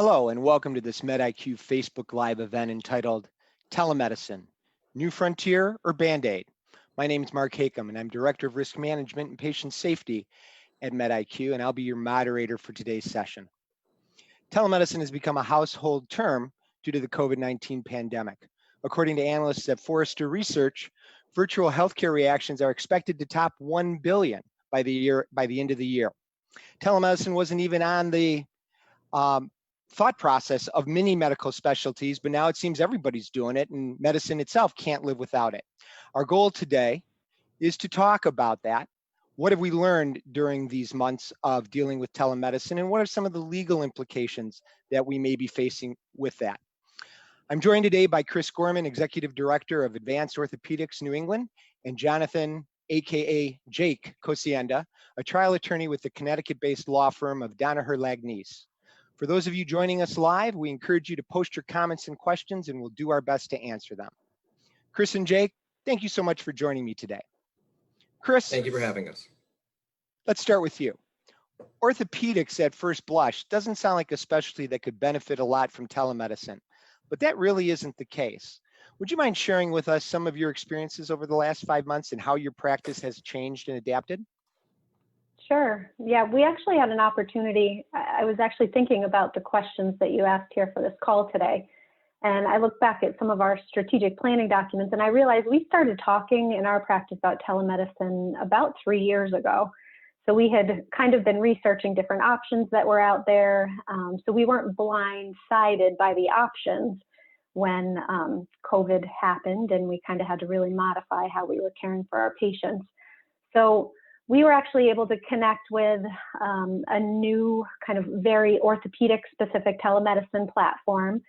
Hello and welcome to this MedIQ Facebook Live event entitled Telemedicine, New Frontier or Band-Aid? My name is Mark Hakam and I'm Director of Risk Management and Patient Safety at MedIQ, and I'll be your moderator for today's session. Telemedicine has become a household term due to the COVID-19 pandemic. According to analysts at Forrester Research, virtual healthcare reactions are expected to top 1 billion by the end of the year. Telemedicine wasn't even on the thought process of many medical specialties, but now it seems everybody's doing it and medicine itself can't live without it. Our goal today is to talk about that. What have we learned during these months of dealing with telemedicine, and what are some of the legal implications that we may be facing with that? I'm joined today by Kris Gorman, Executive Director of Advanced Orthopedics New England, and Jonathan, AKA Jake Kocienda, a trial attorney with the Connecticut-based law firm of DanaherLagnese. For those of you joining us live, we encourage you to post your comments and questions and we'll do our best to answer them. Kris and Jake, thank you so much for joining me today. Kris. Thank you for having us. Let's start with you. Orthopedics at first blush doesn't sound like a specialty that could benefit a lot from telemedicine, but that really isn't the case. Would you mind sharing with us some of your experiences over the last 5 months and how your practice has changed and adapted? Sure. Yeah, we actually had an opportunity. I was actually thinking about the questions that you asked here for this call today. And I looked back at some of our strategic planning documents and I realized we started talking in our practice about telemedicine about 3 years ago. So we had kind of been researching different options that were out there. So we weren't blindsided by the options when COVID happened, and we kind of had to really modify how we were caring for our patients. So we were actually able to connect with a new kind of very orthopedic specific telemedicine platform.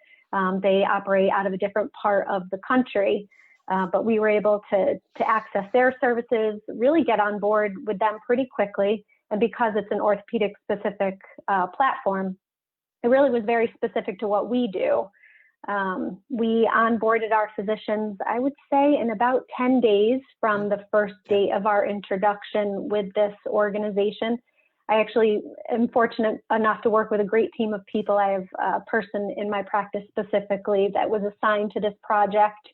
They operate out of a different part of the country, but we were able to access their services, really get on board with them pretty quickly. And because it's an orthopedic specific platform, it really was very specific to what we do. We onboarded our physicians, I would say, in about 10 days from the first date of our introduction with this organization. I actually am fortunate enough to work with a great team of people. I have a person in my practice specifically that was assigned to this project.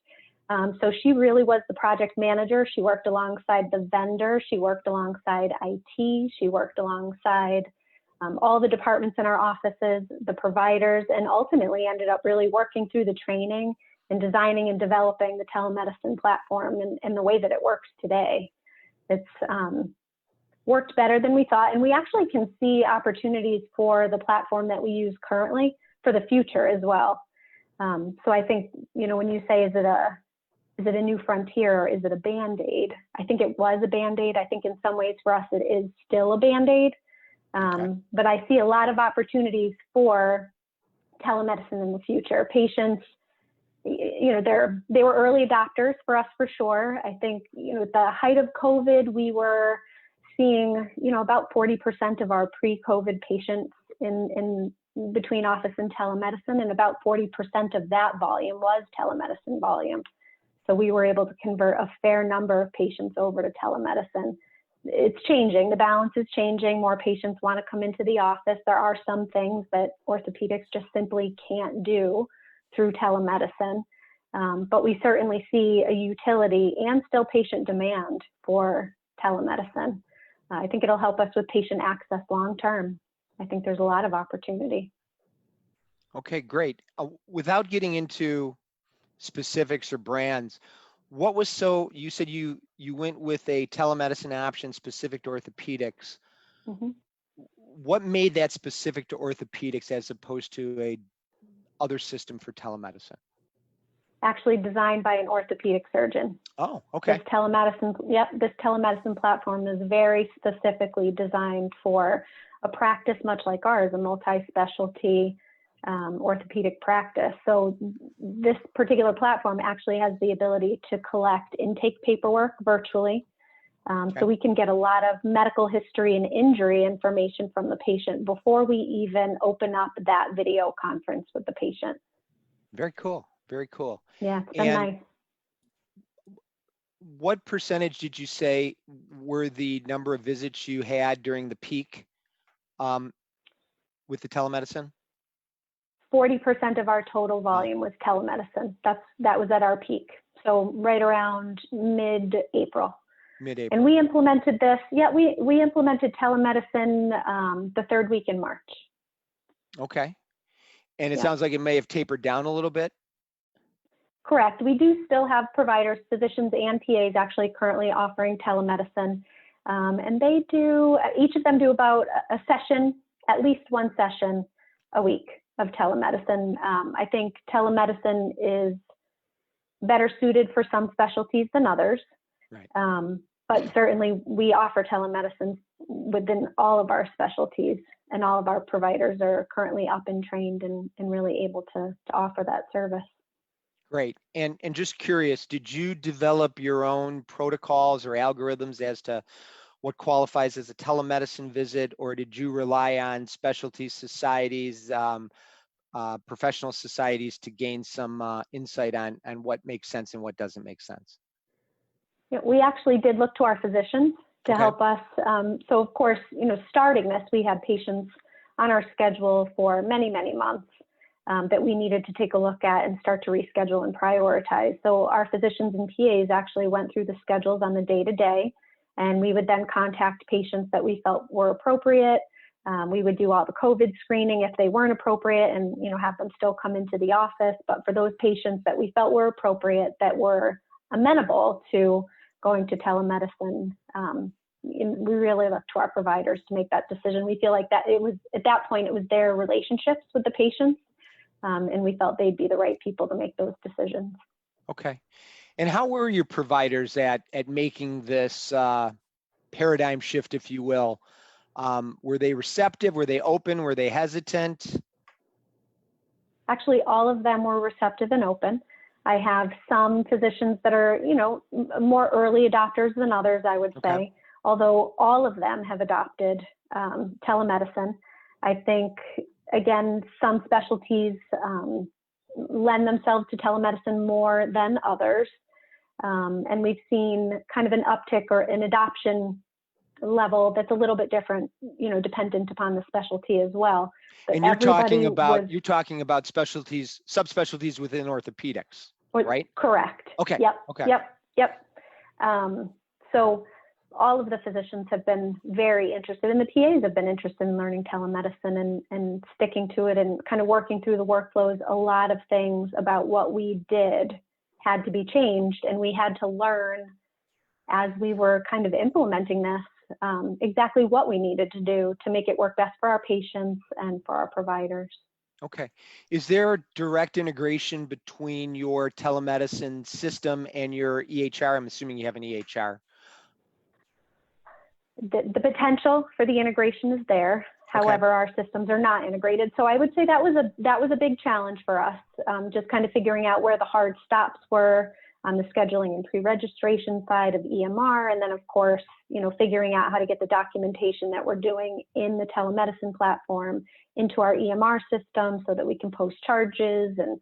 So she really was the project manager. She worked alongside the vendor. She worked alongside IT. She worked alongside all the departments in our offices, the providers, and ultimately ended up really working through the training and designing and developing the telemedicine platform and the way that it works today. It's worked better than we thought, and we actually can see opportunities for the platform that we use currently for the future as well. So I think, when you say, is it a new frontier or is it a Band-Aid? I think it was a Band-Aid. I think in some ways for us it is still a Band-Aid. But I see a lot of opportunities for telemedicine in the future. Patients, they were early adopters for us for sure. I think, at the height of COVID, we were seeing, about 40% of our pre-COVID patients in between office and telemedicine, and about 40% of that volume was telemedicine volume. So we were able to convert a fair number of patients over to telemedicine. It's changing. The balance is changing. More patients want to come into the office. There are some things that orthopedics just simply can't do through telemedicine. But we certainly see a utility and still patient demand for telemedicine. I think it'll help us with patient access long term. I think there's a lot of opportunity. Okay, great. Without getting into specifics or brands, what was you said you went with a telemedicine option specific to orthopedics. Mm-hmm. What made that specific to orthopedics as opposed to a other system for telemedicine? Actually designed by an orthopedic surgeon. Oh, okay. This telemedicine platform is very specifically designed for a practice much like ours, a multi-specialty orthopedic practice. So this particular platform actually has the ability to collect intake paperwork virtually. So we can get a lot of medical history and injury information from the patient before we even open up that video conference with the patient. Very cool. Very cool. Yeah, it's been nice. What percentage did you say were the number of visits you had during the peak with the telemedicine? 40% of our total volume was telemedicine. That was at our peak. So right around mid-April. Mid-April. And we implemented this, we implemented telemedicine the third week in March. Okay. And it sounds like it may have tapered down a little bit. Correct. We do still have providers, physicians and PAs actually currently offering telemedicine. And they do, each of them do about a session, at least one session a week of telemedicine. I think telemedicine is better suited for some specialties than others. Right. But certainly we offer telemedicine within all of our specialties, and all of our providers are currently up and trained and really able to offer that service. Great. And just curious, did you develop your own protocols or algorithms as to what qualifies as a telemedicine visit, or did you rely on specialty societies, professional societies to gain some insight on what makes sense and what doesn't make sense? Yeah, we actually did look to our physicians to help us. So of course, starting this, we had patients on our schedule for many, many months that we needed to take a look at and start to reschedule and prioritize. So our physicians and PAs actually went through the schedules on the day-to-day, and we would then contact patients that we felt were appropriate. We would do all the COVID screening if they weren't appropriate, and have them still come into the office. But for those patients that we felt were appropriate, that were amenable to going to telemedicine, we really looked to our providers to make that decision. We feel like that it was, at that point, it was their relationships with the patients, and we felt they'd be the right people to make those decisions. Okay. And how were your providers at making this paradigm shift, if you will? Were they receptive? Were they open? Were they hesitant? Actually, all of them were receptive and open. I have some physicians that are, more early adopters than others, I would say, although all of them have adopted telemedicine. I think, again, some specialties lend themselves to telemedicine more than others. And we've seen kind of an uptick or an adoption level that's a little bit different, dependent upon the specialty as well. But and you're talking about specialties, subspecialties within orthopedics, right? Correct. Okay. Yep. Okay. Yep. So all of the physicians have been very interested, and the PAs have been interested in learning telemedicine and sticking to it and kind of working through the workflows. A lot of things about what we did had to be changed, and we had to learn as we were kind of implementing this exactly what we needed to do to make it work best for our patients and for our providers. Okay. Is there a direct integration between your telemedicine system and your EHR? I'm assuming you have an EHR. The potential for the integration is there. However, our systems are not integrated. So I would say that was a big challenge for us, just kind of figuring out where the hard stops were on the scheduling and pre-registration side of EMR. And then, of course, figuring out how to get the documentation that we're doing in the telemedicine platform into our EMR system so that we can post charges and,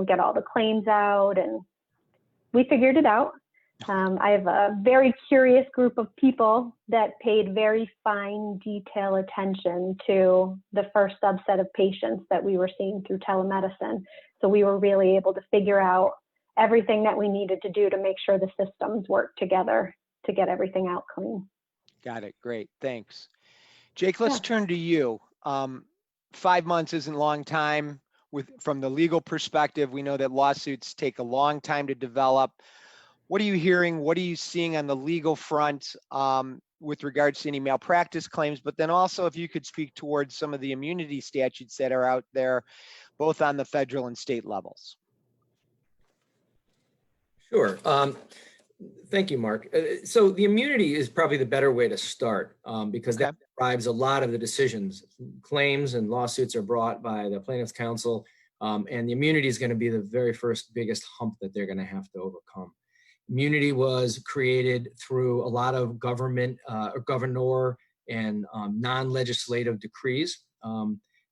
get all the claims out. And we figured it out. I have a very curious group of people that paid very fine detail attention to the first subset of patients that we were seeing through telemedicine. So we were really able to figure out everything that we needed to do to make sure the systems work together to get everything out clean. Got it. Great. Thanks. Jake, let's turn to you. 5 months isn't a long time. From the legal perspective, we know that lawsuits take a long time to develop. What are you hearing? What are you seeing on the legal front with regards to any malpractice claims? But then also, if you could speak towards some of the immunity statutes that are out there, both on the federal and state levels. Sure. Thank you, Mark. So the immunity is probably the better way to start because that drives a lot of the decisions. Claims and lawsuits are brought by the plaintiff's counsel, and the immunity is going to be the very first biggest hump that they're going to have to overcome. Immunity was created through a lot of government or governor and non-legislative decrees.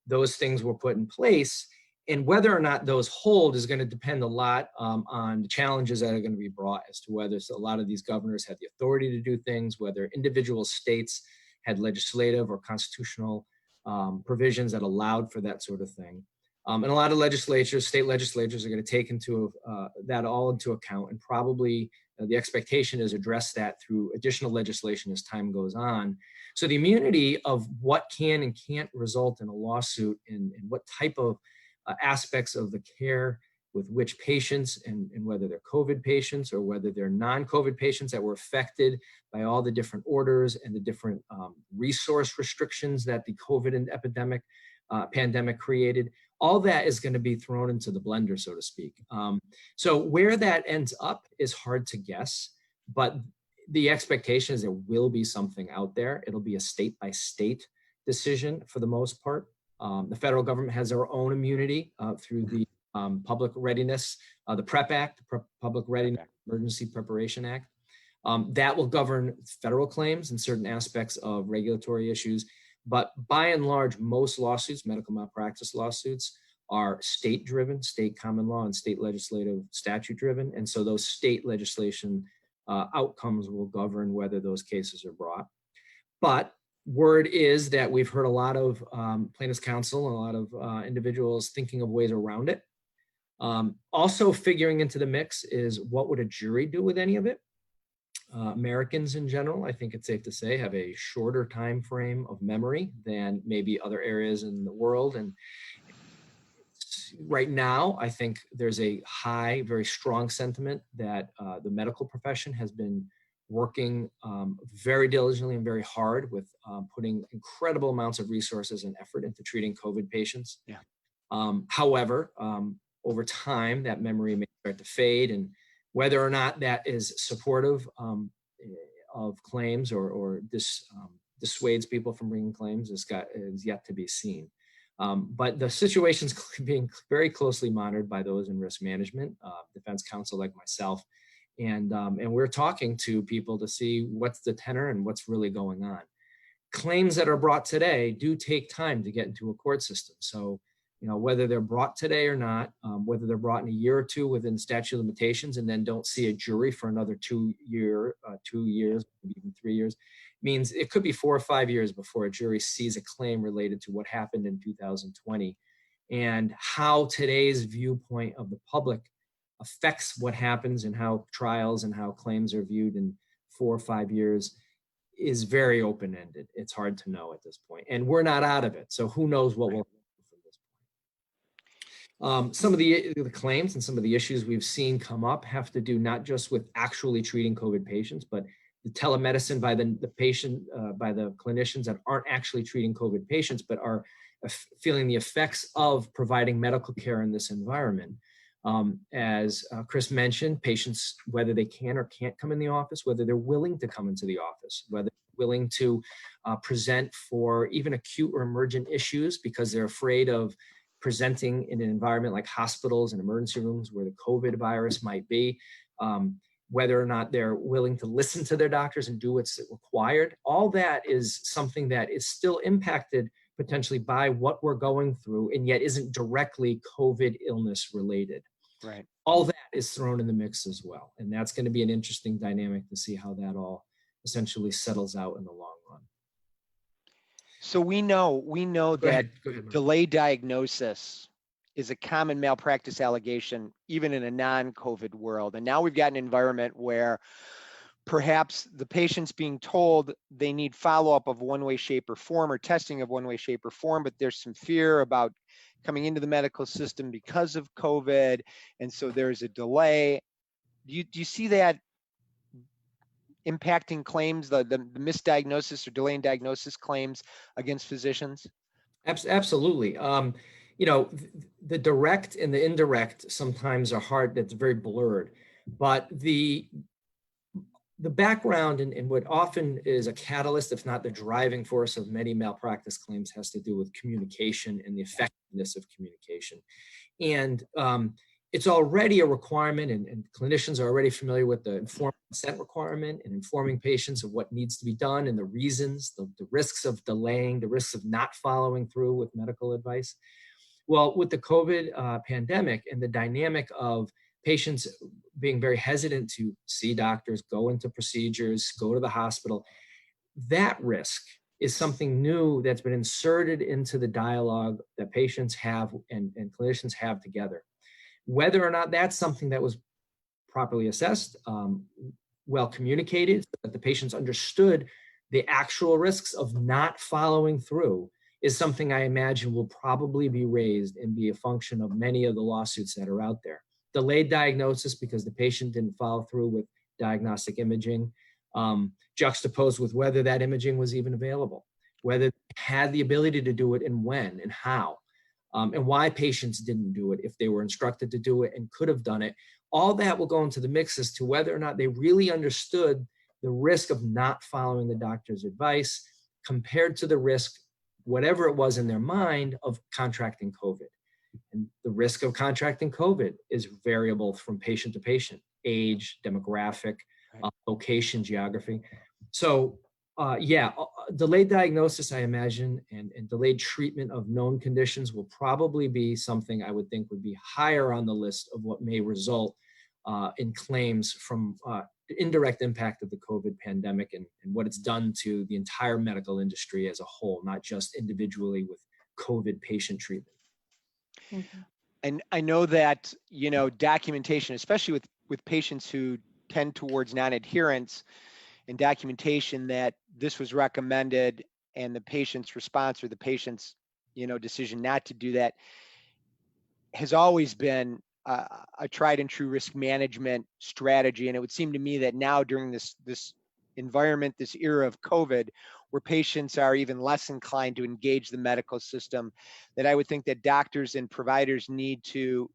Those things were put in place, and whether or not those hold is going to depend a lot on the challenges that are going to be brought as to whether a lot of these governors had the authority to do things, whether individual states had legislative or constitutional provisions that allowed for that sort of thing. And a lot of legislatures, state legislatures, are going to take that all into account, and probably the expectation is address that through additional legislation as time goes on. So the immunity of what can and can't result in a lawsuit, and what type of aspects of the care with which patients, and whether they're COVID patients or whether they're non-COVID patients that were affected by all the different orders and the different resource restrictions that the COVID pandemic created, all that is going to be thrown into the blender, so to speak. So where that ends up is hard to guess, but the expectation is there will be something out there. It'll be a state-by-state decision for the most part. The federal government has their own immunity through the Public Readiness, the PrEP Act, Public Readiness Emergency Preparation Act. That will govern federal claims and certain aspects of regulatory issues. But by and large, most lawsuits, medical malpractice lawsuits, are state-driven, state common law and state legislative statute-driven. And so those state legislation outcomes will govern whether those cases are brought. But word is that we've heard a lot of plaintiffs' counsel, and a lot of individuals thinking of ways around it. Also figuring into the mix is, what would a jury do with any of it? Americans in general, I think it's safe to say, have a shorter time frame of memory than maybe other areas in the world. And right now, I think there's a high, very strong sentiment that the medical profession has been working very diligently and very hard with putting incredible amounts of resources and effort into treating COVID patients. Yeah. However, over time, that memory may start to fade, and whether or not that is supportive of claims or dissuades people from bringing claims is yet to be seen. But the situation's being very closely monitored by those in risk management, defense counsel like myself, and we're talking to people to see what's the tenor and what's really going on. Claims that are brought today do take time to get into a court system. So, whether they're brought today or not, whether they're brought in a year or two within statute of limitations and then don't see a jury for another 2 years, maybe even 3 years, means it could be 4 or 5 years before a jury sees a claim related to what happened in 2020. And how today's viewpoint of the public affects what happens and how trials and how claims are viewed in 4 or 5 years is very open-ended. It's hard to know at this point. And we're not out of it. So who knows what will happen from this point. Some of the claims and some of the issues we've seen come up have to do not just with actually treating COVID patients, but the telemedicine by the patient, by the clinicians that aren't actually treating COVID patients, but are feeling the effects of providing medical care in this environment. As Kris mentioned, patients, whether they can or can't come in the office, whether they're willing to come into the office, whether they're willing to present for even acute or emergent issues because they're afraid of presenting in an environment like hospitals and emergency rooms where the COVID virus might be, whether or not they're willing to listen to their doctors and do what's required. All that is something that is still impacted potentially by what we're going through, and yet isn't directly COVID illness related. Right. All that is thrown in the mix as well. And that's going to be an interesting dynamic to see how that all essentially settles out in the long run. So we know Go that ahead, delayed diagnosis is a common malpractice allegation, even in a non-COVID world. And now we've got an environment where perhaps the patient's being told they need follow-up of one way, shape, or form, or testing of one way, shape, or form, but there's some fear about coming into the medical system because of COVID, and so there's a delay. Do you see that impacting claims, the misdiagnosis or delay in diagnosis claims against physicians? Absolutely. The direct and the indirect sometimes are hard, that's very blurred, but the background and what often is a catalyst, if not the driving force of many malpractice claims, has to do with communication and the effectiveness of communication. And it's already a requirement, and clinicians are already familiar with the informed consent requirement and informing patients of what needs to be done and the reasons, the risks of delaying, the risks of not following through with medical advice. Well, with the COVID pandemic and the dynamic of patients being very hesitant to see doctors, go into procedures, go to the hospital, that risk is something new that's been inserted into the dialogue that patients have and clinicians have together. Whether or not that's something that was properly assessed, well communicated, so that the patients understood the actual risks of not following through, is something I imagine will probably be raised and be a function of many of the lawsuits that are out there. Delayed diagnosis because the patient didn't follow through with diagnostic imaging, juxtaposed with whether that imaging was even available, whether they had the ability to do it and when and how, and why patients didn't do it if they were instructed to do it and could have done it. All that will go into the mix as to whether or not they really understood the risk of not following the doctor's advice compared to the risk, whatever it was in their mind, of contracting COVID. And the risk of contracting COVID is variable from patient to patient, age, demographic, location, geography. So delayed diagnosis, I imagine, and delayed treatment of known conditions will probably be something I would think would be higher on the list of what may result in claims from indirect impact of the COVID pandemic and what it's done to the entire medical industry as a whole, not just individually with COVID patient treatment. Mm-hmm. And I know that, documentation, especially with patients who tend towards non-adherence, and documentation that this was recommended and the patient's response or the patient's, decision not to do that has always been a tried and true risk management strategy. And it would seem to me that now during this environment, this era of COVID, where patients are even less inclined to engage the medical system, that I would think that doctors and providers need to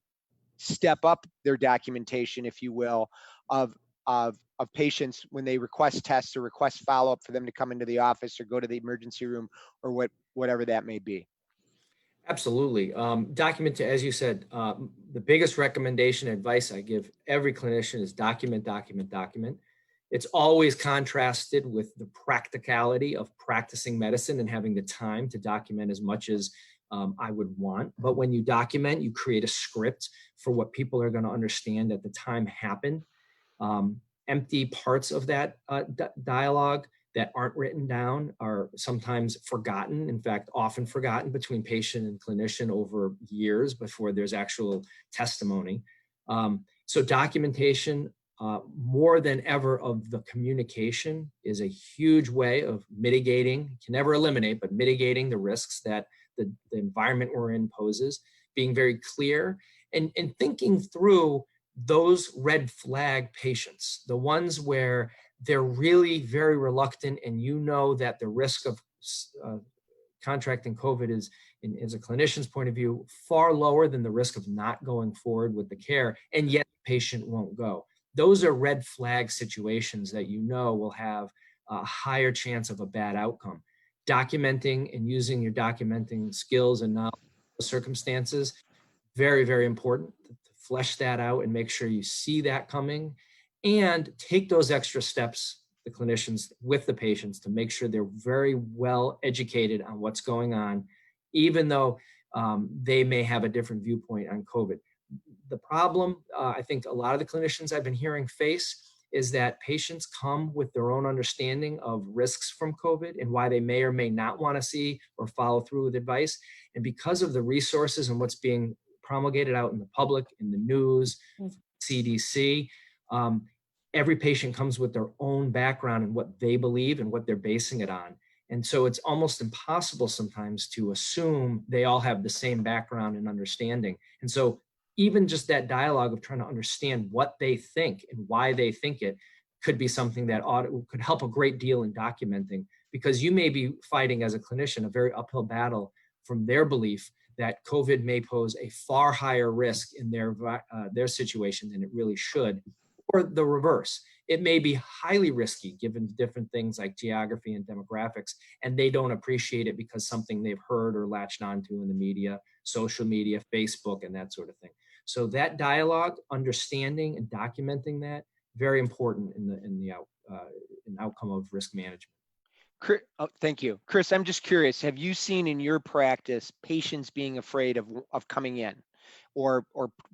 step up their documentation, if you will, of patients when they request tests or request follow-up for them to come into the office or go to the emergency room or whatever that may be. Absolutely. Document, as you said, the biggest recommendation, advice I give every clinician is document, document, document. It's always contrasted with the practicality of practicing medicine and having the time to document as much as I would want. But when you document, you create a script for what people are going to understand at the time happened. Empty parts of that dialogue that aren't written down are sometimes forgotten, in fact, often forgotten between patient and clinician over years before there's actual testimony. So documentation, more than ever, of the communication is a huge way of mitigating, can never eliminate, but mitigating the risks that the environment we're in poses, being very clear and thinking through those red flag patients, the ones where they're really very reluctant and that the risk of contracting COVID is, as a clinician's point of view, far lower than the risk of not going forward with the care, and yet the patient won't go. Those are red flag situations that will have a higher chance of a bad outcome. Documenting and using your documenting skills and knowledge of circumstances, very, very important to flesh that out and make sure you see that coming and take those extra steps, the clinicians with the patients, to make sure they're very well educated on what's going on, even though they may have a different viewpoint on COVID. The problem I think a lot of the clinicians I've been hearing face is that patients come with their own understanding of risks from COVID and why they may or may not want to see or follow through with advice. And because of the resources and what's being promulgated out in the public, in the news, CDC, every patient comes with their own background and what they believe and what they're basing it on. And so it's almost impossible sometimes to assume they all have the same background and understanding. And so even just that dialogue of trying to understand what they think and why they think it could be something that could help a great deal in documenting, because you may be fighting as a clinician a very uphill battle from their belief that COVID may pose a far higher risk in their situation than it really should, or the reverse. It may be highly risky given different things like geography and demographics, and they don't appreciate it because something they've heard or latched onto in the media, social media, Facebook, and that sort of thing. So that dialogue, understanding and documenting that, very important in the outcome of risk management. Thank you. Kris, I'm just curious, have you seen in your practice patients being afraid of coming in or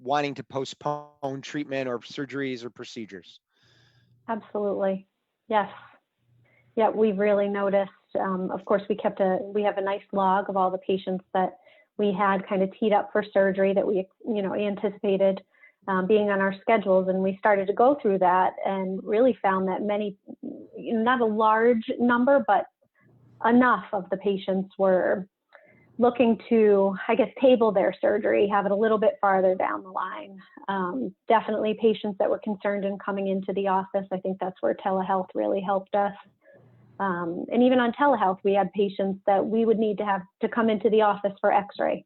wanting to postpone treatment or surgeries or procedures? Absolutely. Yes. Yeah, we've really noticed of course, we have a nice log of all the patients that we had kind of teed up for surgery that we, anticipated being on our schedules. And we started to go through that and really found that many, not a large number, but enough of the patients were looking to, table their surgery, have it a little bit farther down the line. Definitely patients that were concerned in coming into the office. I think that's where telehealth really helped us. And even on telehealth, we had patients that we would need to have to come into the office for x-ray.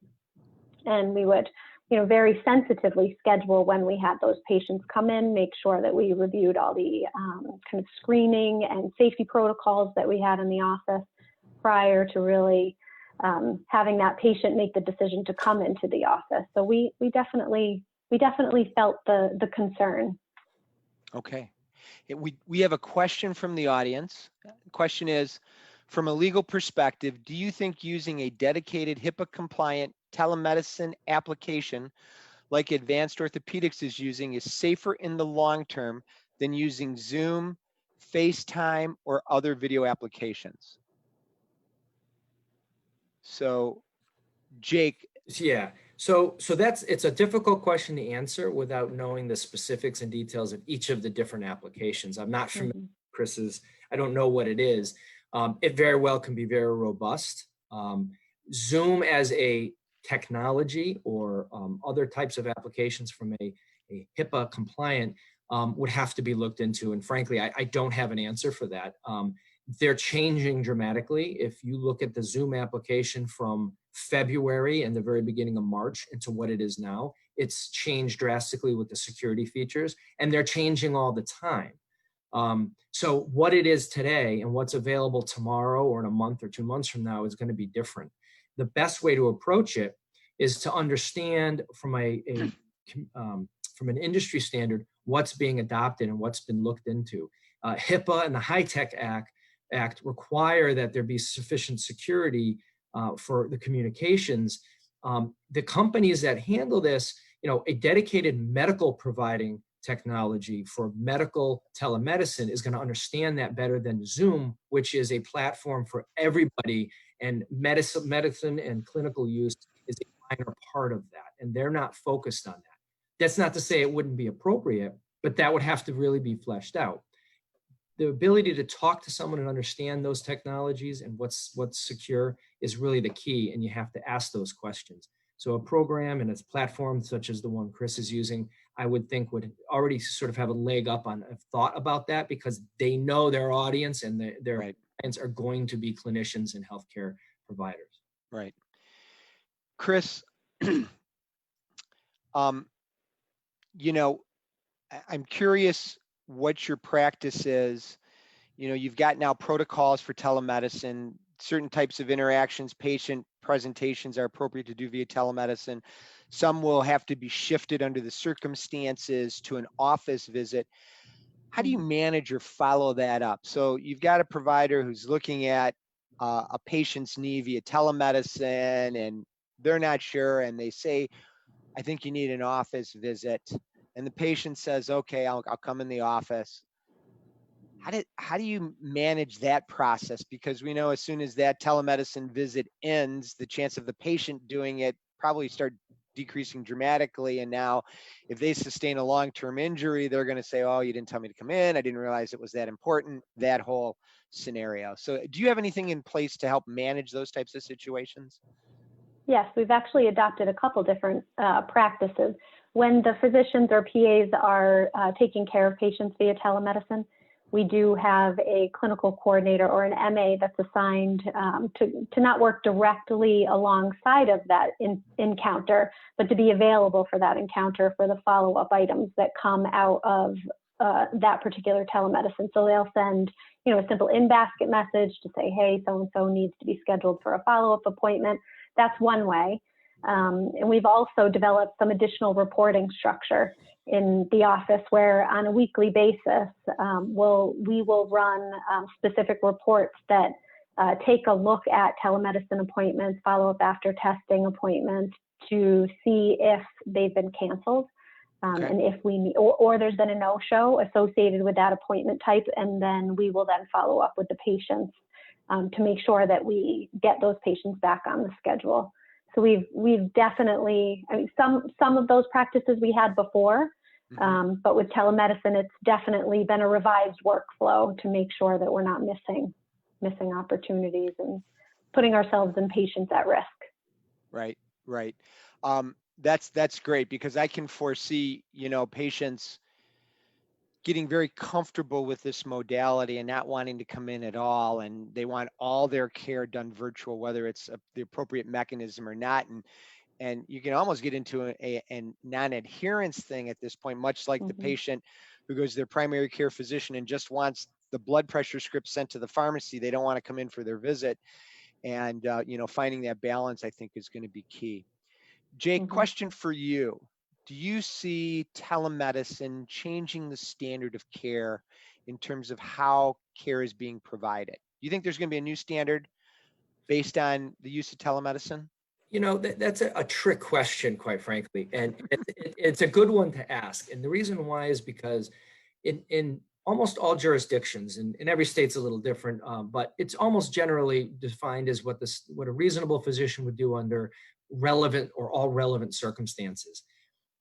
And we would, very sensitively schedule when we had those patients come in, make sure that we reviewed all the kind of screening and safety protocols that we had in the office prior to really having that patient make the decision to come into the office. So we definitely felt the concern. Okay. We have a question from the audience. The question is, from a legal perspective, do you think using a dedicated HIPAA-compliant telemedicine application like Advanced Orthopedics is using is safer in the long term than using Zoom, FaceTime, or other video applications? So, Jake. Yeah. So it's a difficult question to answer without knowing the specifics and details of each of the different applications. I'm not familiar with Kris's. I don't know what it is. It very well can be very robust. Zoom as a technology or other types of applications from a HIPAA compliant would have to be looked into. And frankly, I don't have an answer for that. They're changing dramatically. If you look at the Zoom application from February and the very beginning of March into what it is now, it's changed drastically with the security features, and they're changing all the time. So what it is today and what's available tomorrow or in a month or 2 months from now is going to be different. The best way to approach it is to understand from from an industry standard what's being adopted and what's been looked into. HIPAA and the HITECH Act require that there be sufficient security for the communications. The companies that handle this, a dedicated medical providing technology for medical telemedicine is going to understand that better than Zoom, which is a platform for everybody, and medicine and clinical use is a minor part of that, and they're not focused on that. That's not to say it wouldn't be appropriate, but that would have to really be fleshed out. The ability to talk to someone and understand those technologies and what's secure is really the key, and you have to ask those questions. So a program and a platform such as the one Kris is using, I would think would already sort of have a leg up on a thought about that, because they know their audience and their Right. clients are going to be clinicians and healthcare providers. Right. Kris, I'm curious what your practice is. You've got now protocols for telemedicine, certain types of interactions, patient presentations are appropriate to do via telemedicine. Some will have to be shifted under the circumstances to an office visit. How do you manage or follow that up? So you've got a provider who's looking at a patient's knee via telemedicine, and they're not sure, and they say, I think you need an office visit. And the patient says, okay, I'll come in the office. How do you manage that process? Because we know as soon as that telemedicine visit ends, the chance of the patient doing it probably start decreasing dramatically. And now if they sustain a long-term injury, they're going to say, oh, you didn't tell me to come in. I didn't realize it was that important, that whole scenario. So do you have anything in place to help manage those types of situations? Yes, we've actually adopted a couple different practices. When the physicians or PAs are taking care of patients via telemedicine, we do have a clinical coordinator or an MA that's assigned to not work directly alongside of that encounter, but to be available for that encounter for the follow-up items that come out of that particular telemedicine. So they'll send, a simple in-basket message to say, hey, so-and-so needs to be scheduled for a follow-up appointment. That's one way. And we've also developed some additional reporting structure in the office where on a weekly basis, we will run specific reports that take a look at telemedicine appointments, follow-up after testing appointments to see if they've been canceled. Okay. And if we need, or there's been a no-show associated with that appointment type, and then we will then follow up with the patients to make sure that we get those patients back on the schedule. So we've definitely, I mean, some of those practices we had before, but with telemedicine, it's definitely been a revised workflow to make sure that we're not missing opportunities and putting ourselves and patients at risk. Right, right. That's great, because I can foresee, patients getting very comfortable with this modality and not wanting to come in at all, and they want all their care done virtual, whether it's the appropriate mechanism or not. And you can almost get into a non-adherence thing at this point, much like the patient who goes to their primary care physician and just wants the blood pressure script sent to the pharmacy. They don't want to come in for their visit. And, finding that balance, I think, is going to be key. Jake, question for you. Do you see telemedicine changing the standard of care in terms of how care is being provided? Do you think there's going to be a new standard based on the use of telemedicine? That's a trick question, quite frankly, and it's a good one to ask. And the reason why is because in almost all jurisdictions, and every state's a little different, but it's almost generally defined as what a reasonable physician would do under relevant or all relevant circumstances.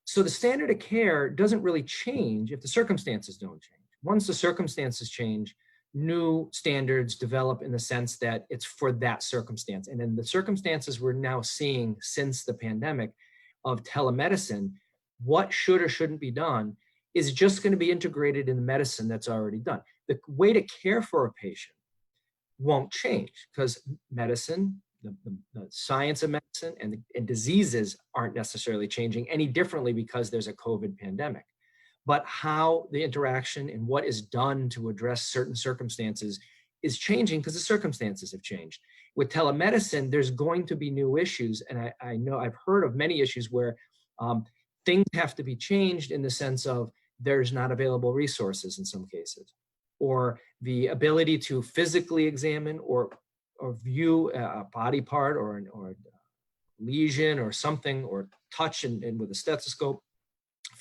So the standard of care doesn't really change if the circumstances don't change. Once the circumstances change, new standards develop in the sense that it's for that circumstance. And in the circumstances we're now seeing since the pandemic of telemedicine, what should or shouldn't be done is just going to be integrated in the medicine that's already done. The way to care for a patient won't change, because medicine, the science of medicine and diseases aren't necessarily changing any differently because there's a COVID pandemic. But how the interaction and what is done to address certain circumstances is changing because the circumstances have changed. With telemedicine, there's going to be new issues. And I know I've heard of many issues where things have to be changed in the sense of there's not available resources in some cases, or the ability to physically examine or view a body part or a lesion or something, or touch and with a stethoscope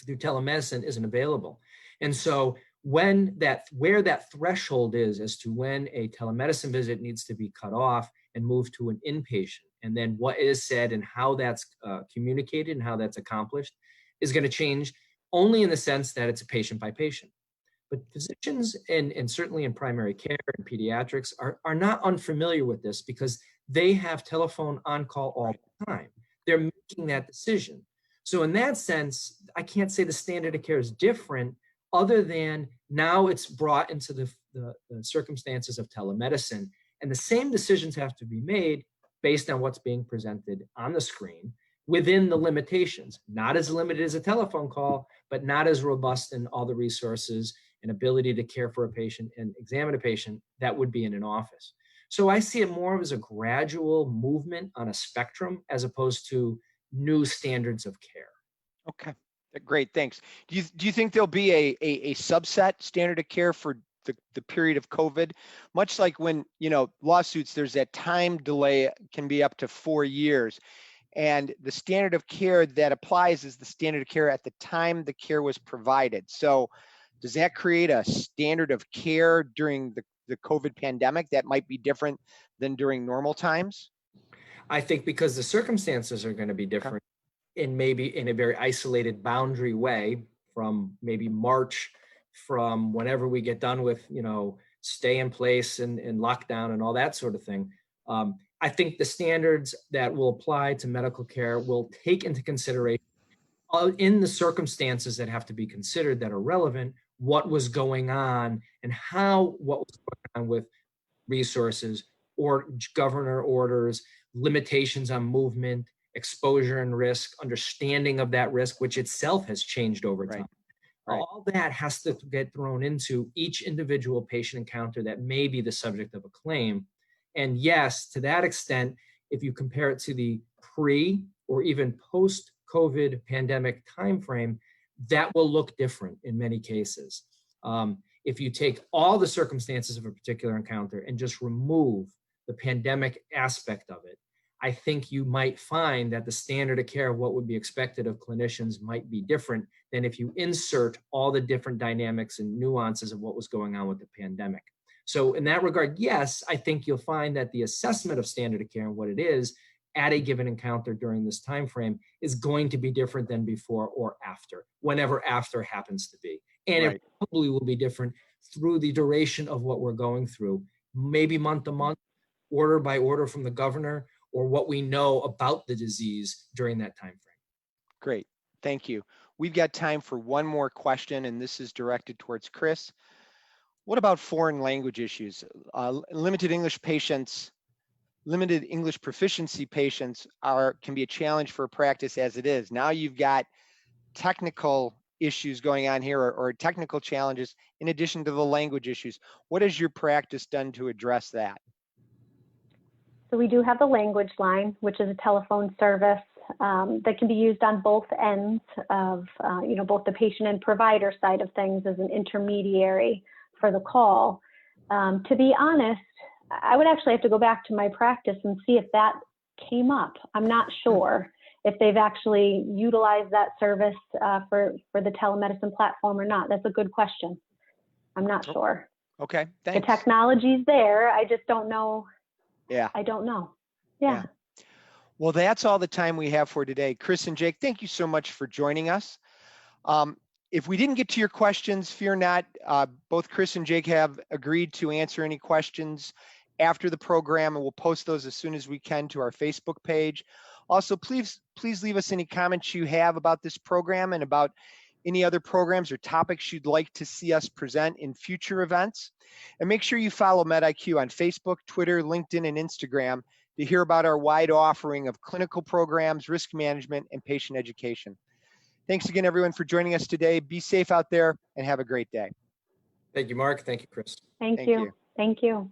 through telemedicine isn't available. And so where that threshold is as to when a telemedicine visit needs to be cut off and moved to an inpatient, and then what is said and how that's communicated and how that's accomplished is going to change only in the sense that it's a patient by patient. But physicians and certainly in primary care and pediatrics are not unfamiliar with this, because they have telephone on-call all the time. They're making that decision. So in that sense, I can't say the standard of care is different, other than now it's brought into the circumstances of telemedicine, and the same decisions have to be made based on what's being presented on the screen within the limitations, not as limited as a telephone call, but not as robust in all the resources and ability to care for a patient and examine a patient that would be in an office. So I see it more as a gradual movement on a spectrum as opposed to new standards of care. Okay, great, thanks. Do you think there'll be a subset standard of care for the period of COVID? Much like when, lawsuits, there's that time delay can be up to 4 years. And the standard of care that applies is the standard of care at the time the care was provided. So does that create a standard of care during the COVID pandemic that might be different than during normal times? I think because the circumstances are going to be different, and maybe in a very isolated boundary way from maybe March, from whenever we get done with, stay in place and lockdown and all that sort of thing. I think the standards that will apply to medical care will take into consideration in the circumstances that have to be considered that are relevant, what was going on and what was going on with resources or governor orders, limitations on movement, exposure and risk, understanding of that risk, which itself has changed over time. Right. All that has to get thrown into each individual patient encounter that may be the subject of a claim. And yes, to that extent, if you compare it to the pre or even post-COVID pandemic timeframe, that will look different in many cases. If you take all the circumstances of a particular encounter and just remove the pandemic aspect of it, I think you might find that the standard of care of what would be expected of clinicians might be different than if you insert all the different dynamics and nuances of what was going on with the pandemic. So in that regard, yes, I think you'll find that the assessment of standard of care and what it is at a given encounter during this time frame is going to be different than before or after, whenever after happens to be. And Right. it probably will be different through the duration of what we're going through, maybe month to month, order by order from the governor, or what we know about the disease during that time frame. Great. Thank you. We've got time for one more question, and this is directed towards Kris. What about foreign language issues? Limited English proficiency patients can be a challenge for a practice as it is. Now you've got technical issues going on here, or technical challenges in addition to the language issues. What has your practice done to address that? So we do have the language line, which is a telephone service that can be used on both ends of, both the patient and provider side of things as an intermediary for the call. To be honest, I would actually have to go back to my practice and see if that came up. I'm not sure if they've actually utilized that service for the telemedicine platform or not. That's a good question. I'm not sure. Okay, thanks. The technology's there. I just don't know. Yeah. I don't know. Yeah. Well, that's all the time we have for today. Kris and Jake, thank you so much for joining us. If we didn't get to your questions, fear not. Both Kris and Jake have agreed to answer any questions after the program, and we'll post those as soon as we can to our Facebook page. Also, please leave us any comments you have about this program and about any other programs or topics you'd like to see us present in future events. And make sure you follow MedIQ on Facebook, Twitter, LinkedIn, and Instagram to hear about our wide offering of clinical programs, risk management, and patient education. Thanks again, everyone, for joining us today. Be safe out there and have a great day. Thank you, Mark. Thank you, Kris. Thank you. Thank you.